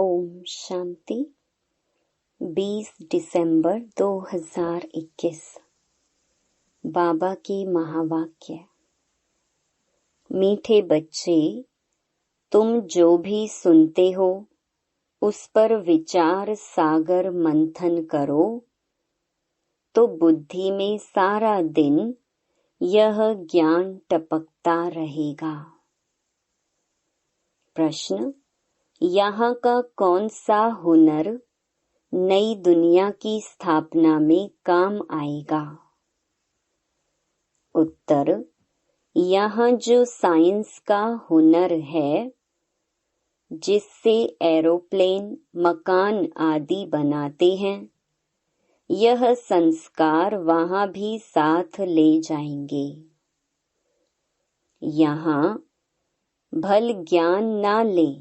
ओम शांति। 20 दिसंबर 2021। बाबा के महावाक्य। मीठे बच्चे, तुम जो भी सुनते हो उस पर विचार सागर मंथन करो तो बुद्धि में सारा दिन यह ज्ञान टपकता रहेगा। प्रश्न: यहाँ का कौन सा हुनर नई दुनिया की स्थापना में काम आएगा? उत्तर: यहाँ जो साइंस का हुनर है, जिससे एरोप्लेन, मकान आदि बनाते हैं, यह संस्कार वहाँ भी साथ ले जाएंगे। यहाँ भल ज्ञान ना ले,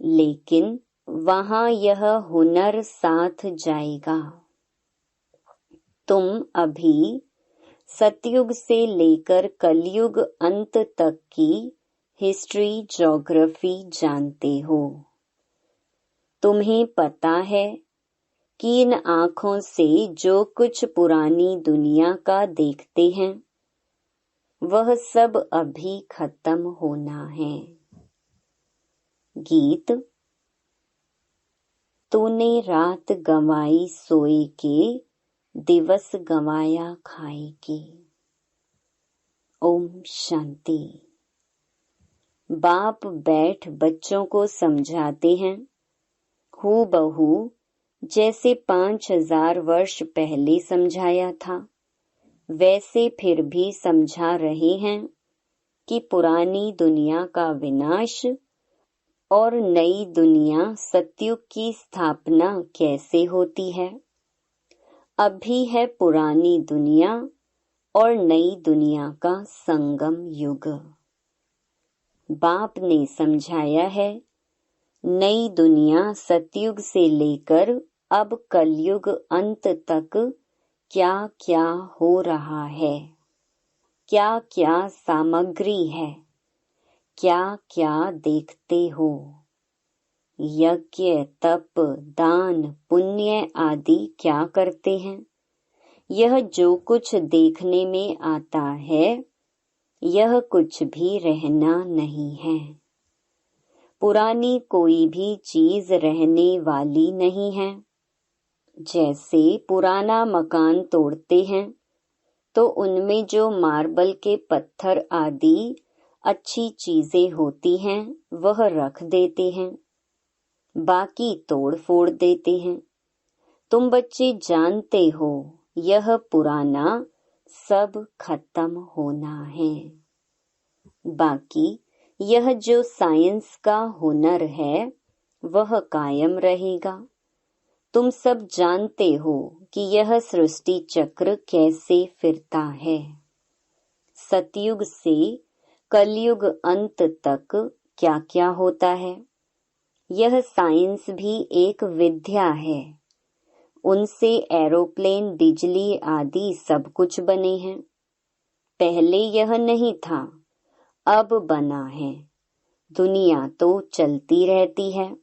लेकिन वहाँ यह हुनर साथ जाएगा। तुम अभी सतयुग से लेकर कलयुग अंत तक की हिस्ट्री, ज्योग्राफी जानते हो। तुम्हें पता है कि इन आँखों से जो कुछ पुरानी दुनिया का देखते हैं, वह सब अभी खत्म होना है। गीत। तूने रात गंवाई सोए के, दिवस गंवाया खाए के। ओम शांति। बाप बैठ बच्चों को समझाते हैं, हूबहू जैसे 5000 वर्ष पहले समझाया था, वैसे फिर भी समझा रहे हैं कि पुरानी दुनिया का विनाश और नई दुनिया सतयुग की स्थापना कैसे होती है। अभी है पुरानी दुनिया और नई दुनिया का संगम युग। बाप ने समझाया है, नई दुनिया सतयुग से लेकर अब कलयुग अंत तक क्या क्या हो रहा है, क्या क्या सामग्री है, क्या क्या देखते हो। यज्ञ, तप, दान, पुण्य आदि क्या करते हैं। यह जो कुछ देखने में आता है, यह कुछ भी रहना नहीं है। पुरानी कोई भी चीज रहने वाली नहीं है। जैसे पुराना मकान तोड़ते हैं तो उनमें जो मार्बल के पत्थर आदि अच्छी चीजें होती हैं, वह रख देते हैं, बाकी तोड़ फोड़ देते हैं। तुम बच्चे जानते हो, यह पुराना सब खत्म होना है। बाकी यह जो साइंस का हुनर है, वह कायम रहेगा। तुम सब जानते हो कि यह सृष्टि चक्र कैसे फिरता है। सतयुग से कलयुग अंत तक क्या क्या होता है। यह साइंस भी एक विद्या है। उनसे एरोप्लेन, बिजली आदि सब कुछ बने हैं। पहले यह नहीं था, अब बना है। दुनिया तो चलती रहती है।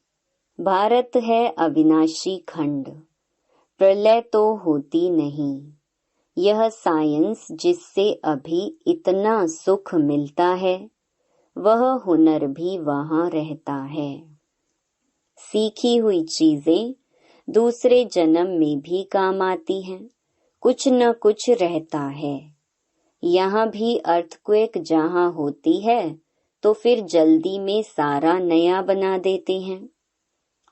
भारत है अविनाशी खंड, प्रलय तो होती नहीं। यह साइंस जिससे अभी इतना सुख मिलता है, वह हुनर भी वहाँ रहता है। सीखी हुई चीजें दूसरे जन्म में भी काम आती हैं। कुछ न कुछ रहता है। यहाँ भी अर्थक्वेक जहाँ होती है तो फिर जल्दी में सारा नया बना देते हैं।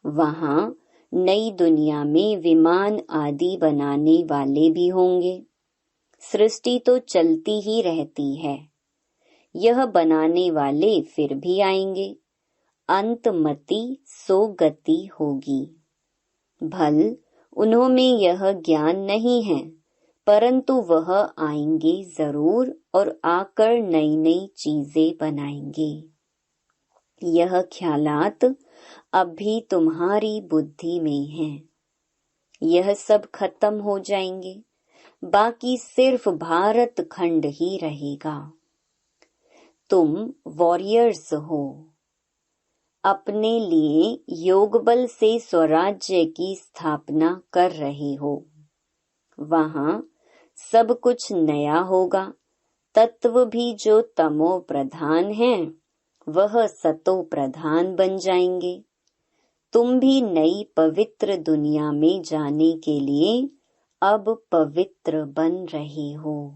वहाँ नई दुनिया में विमान आदि बनाने वाले भी होंगे। सृष्टि तो चलती ही रहती है। यह बनाने वाले फिर भी आएंगे। अंतमति सो गति होगी। भल उन्होंने यह ज्ञान नहीं है, परंतु वह आएंगे जरूर और आकर नई नई चीजें बनाएंगे। यह ख्यालात अभी तुम्हारी बुद्धि में हैं। यह सब खत्म हो जाएंगे, बाकी सिर्फ भारत खंड ही रहेगा। तुम वॉरियर्स हो। अपने लिए योग बल से स्वराज्य की स्थापना कर रहे हो। वहाँ सब कुछ नया होगा। तत्व भी जो तमो प्रधान हैं, वह सतो प्रधान बन जाएंगे। तुम भी नई पवित्र दुनिया में जाने के लिए अब पवित्र बन रहे हो।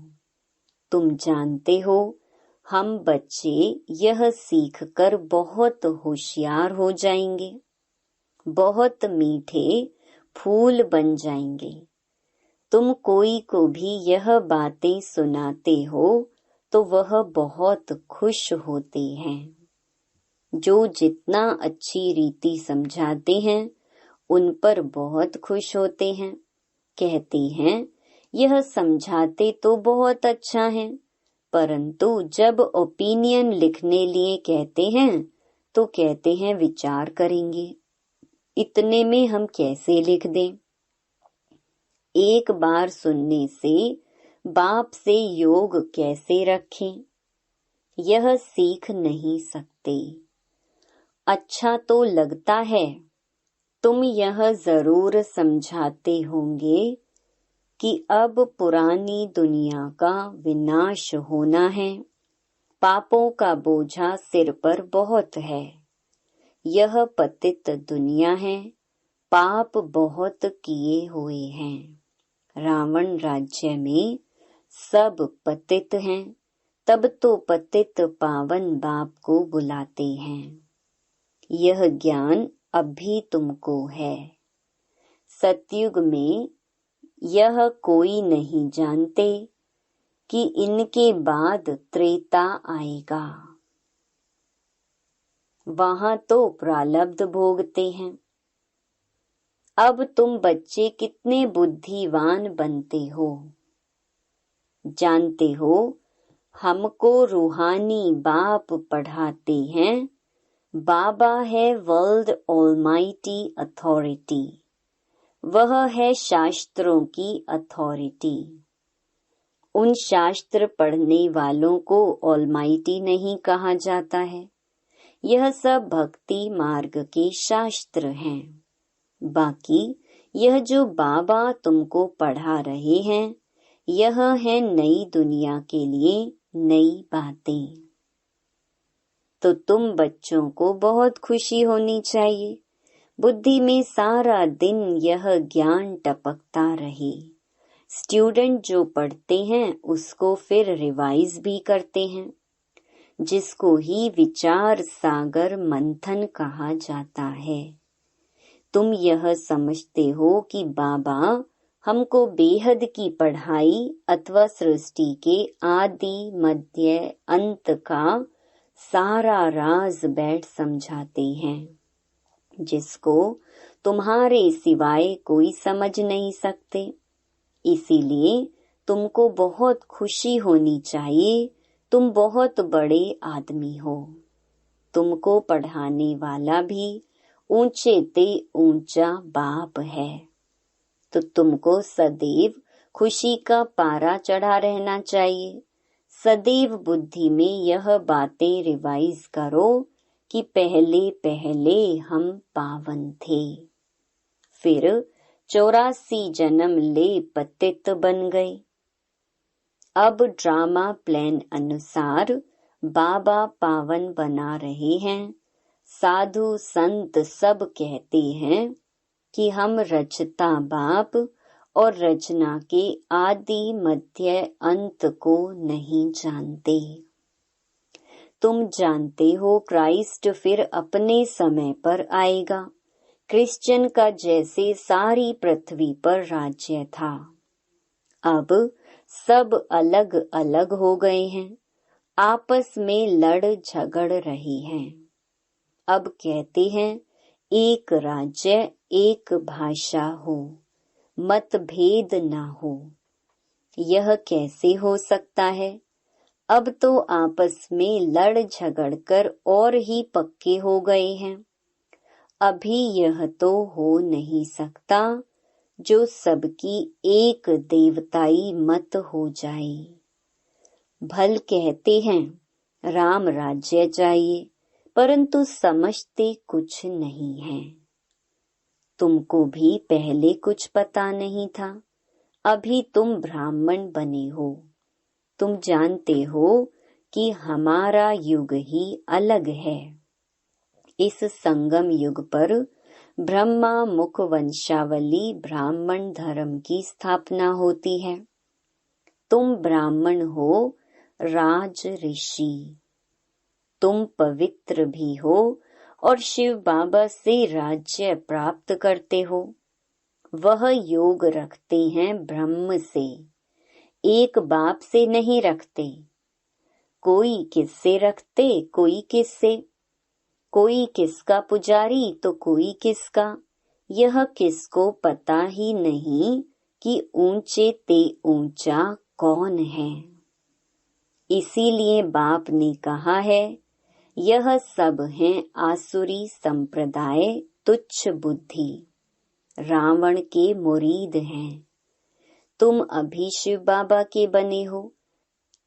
तुम जानते हो, हम बच्चे यह सीखकर बहुत होशियार हो जाएंगे, बहुत मीठे फूल बन जाएंगे। तुम कोई को भी यह बातें सुनाते हो तो वह बहुत खुश होते हैं। जो जितना अच्छी रीति समझाते हैं उन पर बहुत खुश होते हैं। कहते हैं, यह समझाते तो बहुत अच्छा है, परंतु जब ओपिनियन लिखने लिए कहते हैं तो कहते हैं विचार करेंगे। इतने में हम कैसे लिख दें? एक बार सुनने से बाप से योग कैसे रखें? यह सीख नहीं सकते। अच्छा तो लगता है। तुम यह जरूर समझाते होंगे कि अब पुरानी दुनिया का विनाश होना है। पापों का बोझा सिर पर बहुत है। यह पतित दुनिया है। पाप बहुत किए हुए हैं। रावण राज्य में सब पतित हैं। तब तो पतित पावन बाप को बुलाते हैं। यह ज्ञान अभी तुमको है। सतयुग में यह कोई नहीं जानते कि इनके बाद त्रेता आएगा। वहां तो प्रारब्ध भोगते हैं। अब तुम बच्चे कितने बुद्धिवान बनते हो। जानते हो, हमको रूहानी बाप पढ़ाते हैं। बाबा है वर्ल्ड ऑलमाइटी अथॉरिटी। वह है शास्त्रों की अथॉरिटी। उन शास्त्र पढ़ने वालों को ऑलमाइटी नहीं कहा जाता है। यह सब भक्ति मार्ग के शास्त्र हैं। बाकी यह जो बाबा तुमको पढ़ा रहे हैं, यह है नई दुनिया के लिए नई बातें। तो तुम बच्चों को बहुत खुशी होनी चाहिए। बुद्धि में सारा दिन यह ज्ञान टपकता रहे। स्टूडेंट जो पढ़ते हैं उसको फिर रिवाइज भी करते हैं, जिसको ही विचार सागर मंथन कहा जाता है। तुम यह समझते हो कि बाबा हमको बेहद की पढ़ाई अथवा सृष्टि के आदि मध्य अंत का सारा राज बैठ समझाते हैं, जिसको तुम्हारे सिवाय कोई समझ नहीं सकते। इसीलिए तुमको बहुत खुशी होनी चाहिए। तुम बहुत बड़े आदमी हो। तुमको पढ़ाने वाला भी ऊंचे ते ऊंचा बाप है। तो तुमको सदैव खुशी का पारा चढ़ा रहना चाहिए। सदैव बुद्धि में यह बातें रिवाइज करो कि पहले पहले हम पावन थे, फिर 84 जन्म ले पतित बन गए। अब ड्रामा प्लान अनुसार बाबा पावन बना रहे हैं। साधु संत सब कहते हैं कि हम रचता बाप और रचना के आदि मध्य अंत को नहीं जानते। तुम जानते हो क्राइस्ट फिर अपने समय पर आएगा। क्रिश्चियन का जैसे सारी पृथ्वी पर राज्य था। अब सब अलग अलग हो गए हैं, आपस में लड़ झगड़ रहे हैं। अब कहते हैं एक राज्य एक भाषा हो, मतभेद ना हो। यह कैसे हो सकता है? अब तो आपस में लड़ झगड़ कर और ही पक्के हो गए हैं। अभी यह तो हो नहीं सकता जो सबकी एक देवताई मत हो जाए। भल कहते हैं राम राज्य चाहिए, परंतु समझते कुछ नहीं है। तुमको भी पहले कुछ पता नहीं था, अभी तुम ब्राह्मण बने हो। तुम जानते हो कि हमारा युग ही अलग है। इस संगम युग पर ब्रह्मा मुख वंशावली ब्राह्मण धर्म की स्थापना होती है। तुम ब्राह्मण हो, राज ऋषि। तुम पवित्र भी हो और शिव बाबा से राज्य प्राप्त करते हो। वह योग रखते हैं ब्रह्म से, एक बाप से नहीं रखते। कोई किससे रखते, कोई किससे, कोई किसका पुजारी तो कोई किसका। यह किसको पता ही नहीं कि ऊंचे ते ऊंचा कौन है। इसीलिए बाप ने कहा है, यह सब हैं आसुरी संप्रदाय, तुच्छ बुद्धि, रावण के मुरीद हैं। तुम अभी शिव बाबा के बने हो।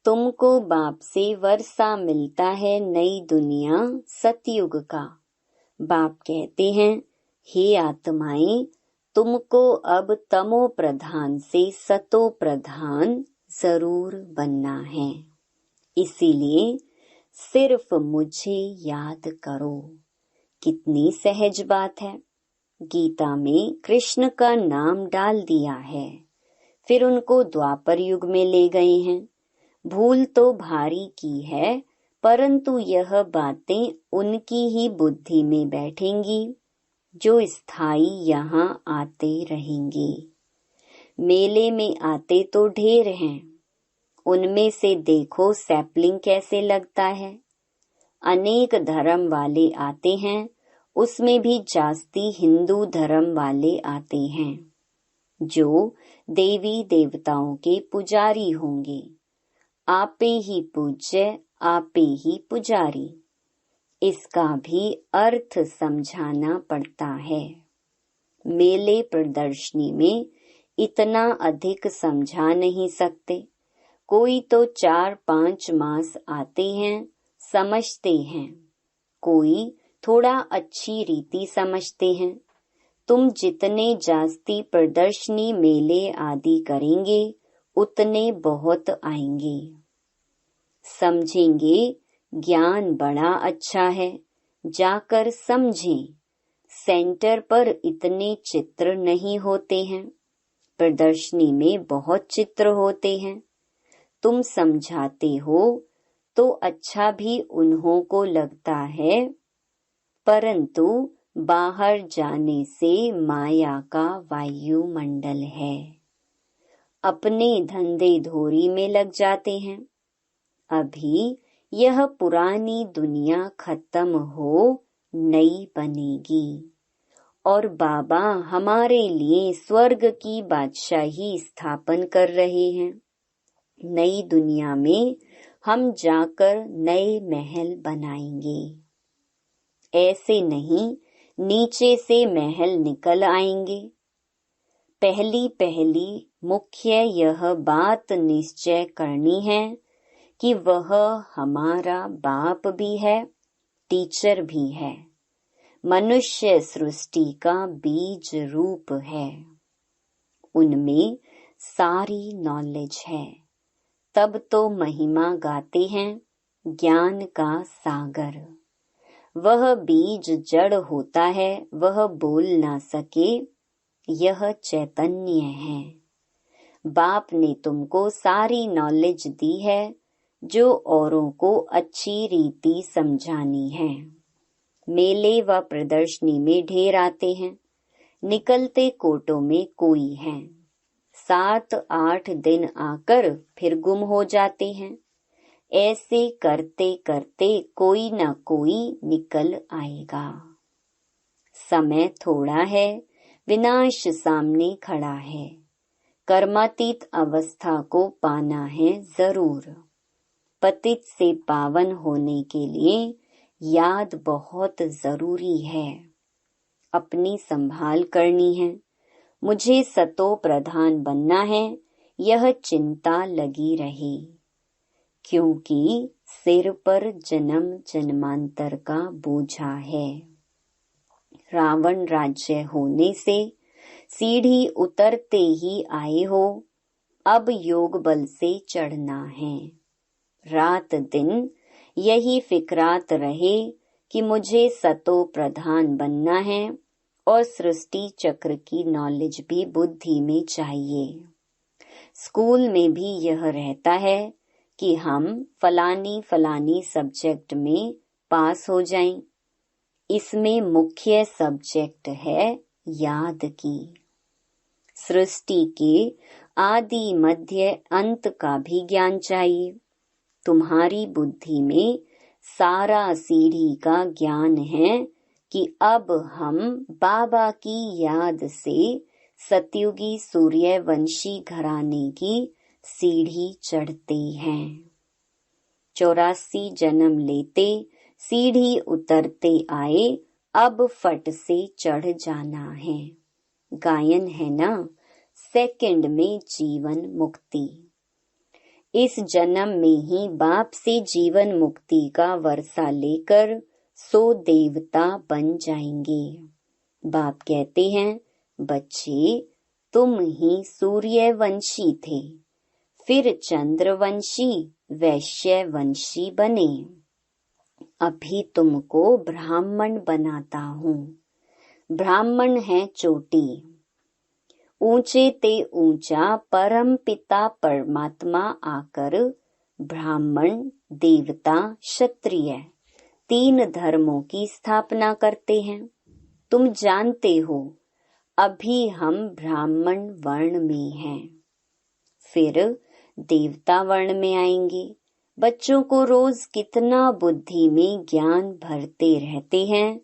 तुमको बाप से वर्षा मिलता है नई दुनिया सतयुग का। बाप कहते हैं, हे आत्माएं, तुमको अब तमो प्रधान से सतो प्रधान जरूर बनना है। इसीलिए सिर्फ मुझे याद करो। कितनी सहज बात है। गीता में कृष्ण का नाम डाल दिया है, फिर उनको द्वापर युग में ले गए हैं। भूल तो भारी की है, परंतु यह बातें उनकी ही बुद्धि में बैठेंगी जो स्थायी यहाँ आते रहेंगे। मेले में आते तो ढेर हैं, उनमें से देखो सैपलिंग कैसे लगता है। अनेक धर्म वाले आते हैं, उसमें भी जास्ती हिंदू धर्म वाले आते हैं, जो देवी देवताओं के पुजारी होंगे। आपे ही पूज्य, आपे ही पुजारी। इसका भी अर्थ समझाना पड़ता है। मेले प्रदर्शनी में इतना अधिक समझा नहीं सकते। कोई तो 4-5 मास आते हैं, समझते हैं। कोई थोड़ा अच्छी रीति समझते हैं। तुम जितने जास्ती प्रदर्शनी मेले आदि करेंगे, उतने बहुत आएंगे। समझेंगे ज्ञान बड़ा अच्छा है, जाकर समझें। सेंटर पर इतने चित्र नहीं होते हैं, प्रदर्शनी में बहुत चित्र होते हैं। तुम समझाते हो तो अच्छा भी उन्हों को लगता है, परंतु बाहर जाने से माया का वायुमंडल है। अपने धंधे धोरी में लग जाते हैं। अभी यह पुरानी दुनिया खत्म हो, नई बनेगी और बाबा हमारे लिए स्वर्ग की बादशाही स्थापन कर रहे हैं। नई दुनिया में हम जाकर नए महल बनाएंगे। ऐसे नहीं नीचे से महल निकल आएंगे। पहली मुख्य यह बात निश्चय करनी है कि वह हमारा बाप भी है, टीचर भी है, मनुष्य सृष्टि का बीज रूप है। उनमें सारी नॉलेज है। तब तो महिमा गाते हैं ज्ञान का सागर। वह बीज जड़ होता है, वह बोल ना सके, यह चैतन्य है। बाप ने तुमको सारी नॉलेज दी है, जो औरों को अच्छी रीति समझानी है। मेले व प्रदर्शनी में ढेर आते हैं, निकलते कोटों में कोई है। 7-8 दिन आकर फिर गुम हो जाते हैं। ऐसे करते करते कोई न कोई निकल आएगा। समय थोड़ा है, विनाश सामने खड़ा है। कर्मातीत अवस्था को पाना है जरूर। पतित से पावन होने के लिए याद बहुत जरूरी है। अपनी संभाल करनी है। मुझे सतो प्रधान बनना है, यह चिंता लगी रही। क्योंकि सिर पर जन्म जन्मांतर का बोझा है। रावण राज्य होने से सीढ़ी उतरते ही आए हो, अब योग बल से चढ़ना है। रात दिन यही फिक्रात रहे कि मुझे सतो प्रधान बनना है और सृष्टि चक्र की नॉलेज भी बुद्धि में चाहिए। स्कूल में भी यह रहता है कि हम फलानी सब्जेक्ट में पास हो जाएं। इसमें मुख्य सब्जेक्ट है याद की। सृष्टि के आदि मध्य अंत का भी ज्ञान चाहिए। तुम्हारी बुद्धि में सारा सीढ़ी का ज्ञान है कि अब हम बाबा की याद से सतयुगी सूर्यवंशी घराने की सीढ़ी चढ़ते हैं। 84 जन्म लेते सीढ़ी उतरते आए, अब फट से चढ़ जाना है। गायन है ना, सेकंड में जीवन मुक्ति। इस जन्म में ही बाप से जीवन मुक्ति का वर्षा लेकर 100 देवता बन जाएंगे। बाप कहते हैं, बच्चे तुम ही सूर्यवंशी थे, फिर चंद्रवंशी, वैश्यवंशी बने। अभी तुमको ब्राह्मण बनाता हूँ। ब्राह्मण है चोटी, ऊंचे ते ऊंचा परम पिता परमात्मा आकर ब्राह्मण, देवता, क्षत्रिय 3 धर्मों की स्थापना करते हैं। तुम जानते हो अभी हम ब्राह्मण वर्ण में हैं, फिर देवता वर्ण में आएंगे। बच्चों को रोज कितना बुद्धि में ज्ञान भरते रहते हैं,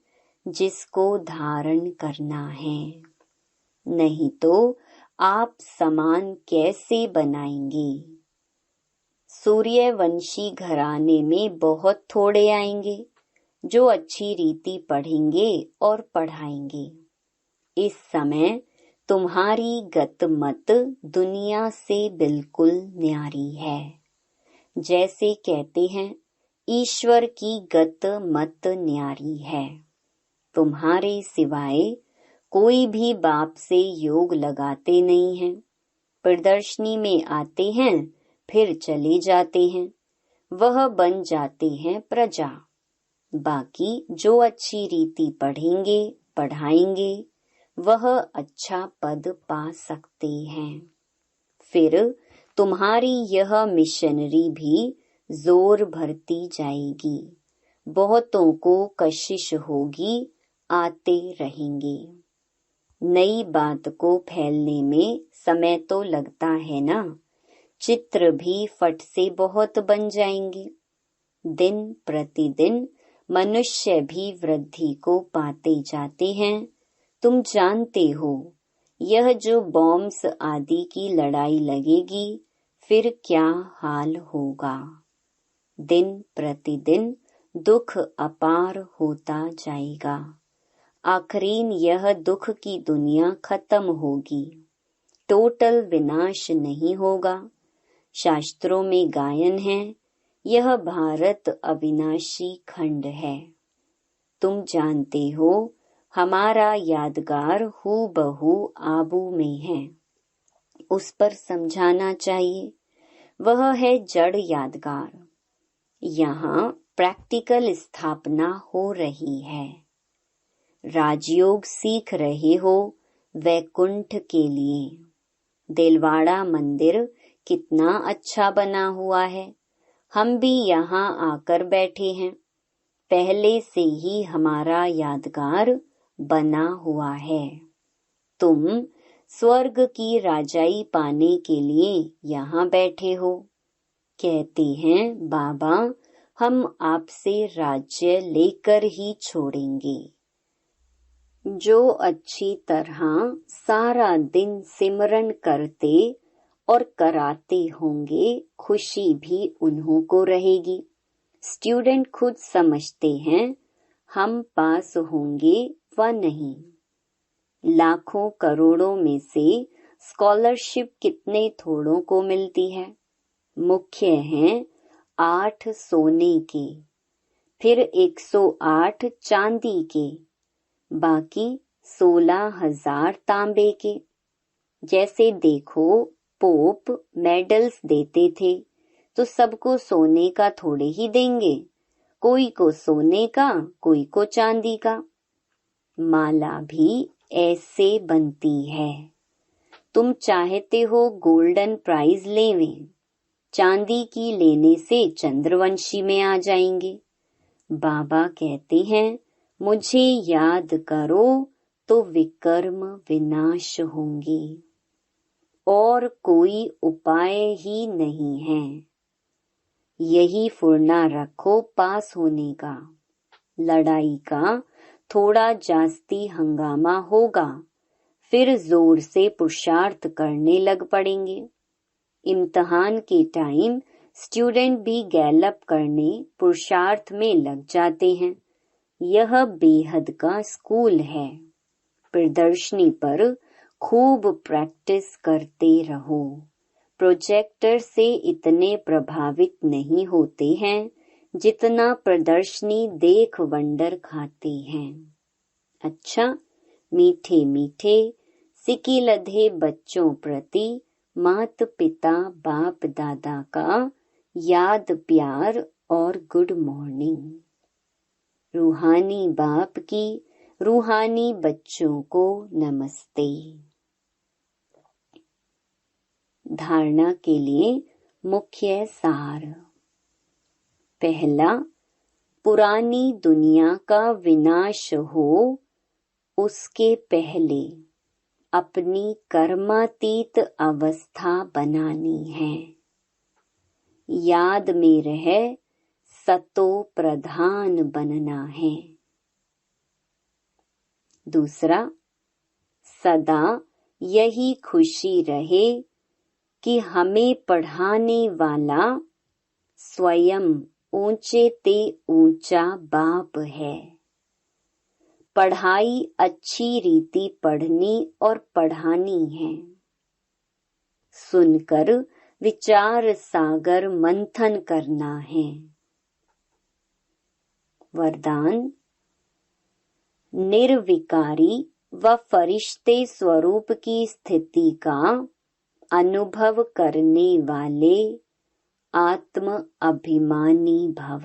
जिसको धारण करना है। नहीं तो आप समान कैसे बनाएंगे। सूर्यवंशी घराने में बहुत थोड़े आएंगे जो अच्छी रीति पढ़ेंगे और पढ़ाएंगे। इस समय तुम्हारी गत मत दुनिया से बिल्कुल न्यारी है। जैसे कहते हैं, ईश्वर की गत मत न्यारी है। तुम्हारे सिवाय कोई भी बाप से योग लगाते नहीं हैं। प्रदर्शनी में आते हैं, फिर चले जाते हैं। वह बन जाते हैं प्रजा। बाकी जो अच्छी रीति पढ़ेंगे, पढ़ाएंगे, वह अच्छा पद पा सकते हैं। फिर तुम्हारी यह मिशनरी भी जोर भरती जाएगी। बहुतों को कशिश होगी, आते रहेंगे। नई बात को फैलने में समय तो लगता है ना। चित्र भी फट से बहुत बन जाएंगे। दिन प्रतिदिन मनुष्य भी वृद्धि को पाते जाते हैं। तुम जानते हो, यह जो बॉम्ब्स आदि की लड़ाई लगेगी, फिर क्या हाल होगा। दिन प्रतिदिन दुख अपार होता जाएगा। आखिरीन यह दुख की दुनिया खत्म होगी। टोटल विनाश नहीं होगा। शास्त्रों में गायन है, यह भारत अविनाशी खंड है। तुम जानते हो, हमारा यादगार हूबहू आबू में है। उस पर समझाना चाहिए। वह है जड़ यादगार। यहाँ प्रैक्टिकल स्थापना हो रही है। राजयोग सीख रहे हो वैकुंठ के लिए। दिलवाड़ा मंदिर कितना अच्छा बना हुआ है। हम भी यहाँ आकर बैठे हैं। पहले से ही हमारा यादगार बना हुआ है। तुम स्वर्ग की राजाई पाने के लिए यहाँ बैठे हो। कहते हैं, बाबा हम आपसे राज्य लेकर ही छोड़ेंगे। जो अच्छी तरह सारा दिन सिमरन करते और कराते होंगे, खुशी भी उन्हों को रहेगी। स्टूडेंट खुद समझते हैं हम पास होंगे व नहीं। लाखों करोड़ों में से स्कॉलरशिप कितने थोड़ों को मिलती है। मुख्य है 8 सोने के, फिर 108 चांदी के, बाकी 16,000 तांबे के। जैसे देखो, पोप मेडल्स देते थे तो सबको सोने का थोड़े ही देंगे, कोई को सोने का, कोई को चांदी का। माला भी ऐसे बनती है। तुम चाहते हो गोल्डन प्राइज लेवें, चांदी की लेने से चंद्रवंशी में आ जाएंगे। बाबा कहते हैं, मुझे याद करो तो विकर्म विनाश होंगे, और कोई उपाय ही नहीं है। यही फुर्ना रखो पास होने का। लड़ाई का थोड़ा जास्ती हंगामा होगा, फिर जोर से पुरुषार्थ करने लग पड़ेंगे। इम्तिहान के टाइम स्टूडेंट भी गैलअप करने पुरुषार्थ में लग जाते हैं। यह बेहद का स्कूल है। प्रदर्शनी पर खूब प्रैक्टिस करते रहो। प्रोजेक्टर से इतने प्रभावित नहीं होते हैं जितना प्रदर्शनी देख वंडर खाते हैं। अच्छा, मीठे मीठे सिकी लधे बच्चों प्रति मात पिता बाप दादा का याद प्यार और गुड मॉर्निंग। रूहानी बाप की रूहानी बच्चों को नमस्ते। धारणा के लिए मुख्य सार। पहला, पुरानी दुनिया का विनाश हो उसके पहले अपनी कर्मातीत अवस्था बनानी है। याद में रह सतो प्रधान बनना है। दूसरा, सदा यही खुशी रहे कि हमें पढ़ाने वाला स्वयं ऊंचे ते ऊंचा बाप है। पढ़ाई अच्छी रीति पढ़नी और पढ़ानी है। सुनकर विचार सागर मंथन करना है। वरदान, निर्विकारी व फरिश्ते स्वरूप की स्थिति का अनुभव करने वाले आत्म अभिमानी भव।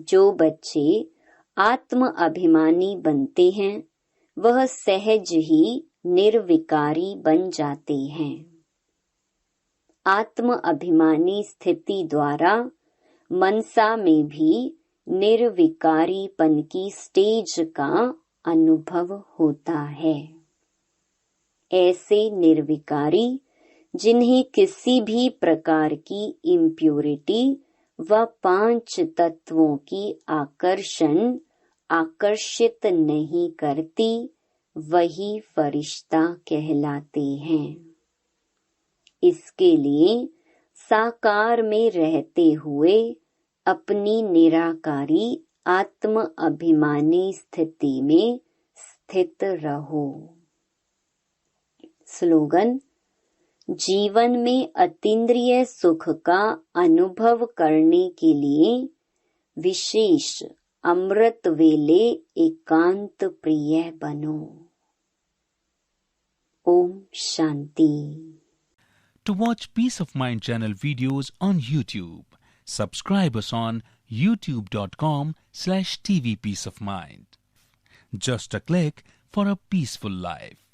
जो बच्चे आत्म अभिमानी बनते हैं वह सहज ही निर्विकारी बन जाते हैं। आत्म अभिमानी स्थिति द्वारा मनसा में भी निर्विकारीपन की स्टेज का अनुभव होता है। ऐसे निर्विकारी जिन्हें किसी भी प्रकार की इम्प्योरिटी व 5 तत्वों की आकर्षित नहीं करती, वही फरिश्ता कहलाते हैं। इसके लिए साकार में रहते हुए अपनी निराकारी आत्म अभिमानी स्थिति में स्थित रहो। स्लोगन, जीवन में अतीन्द्रिय सुख का अनुभव करने के लिए विशेष अमृत वेले एकांत प्रिय बनो। Om Shanti. To watch Peace of Mind channel videos on YouTube, subscribe us on youtube.com/tvpeaceofmind. Just a click for a peaceful life.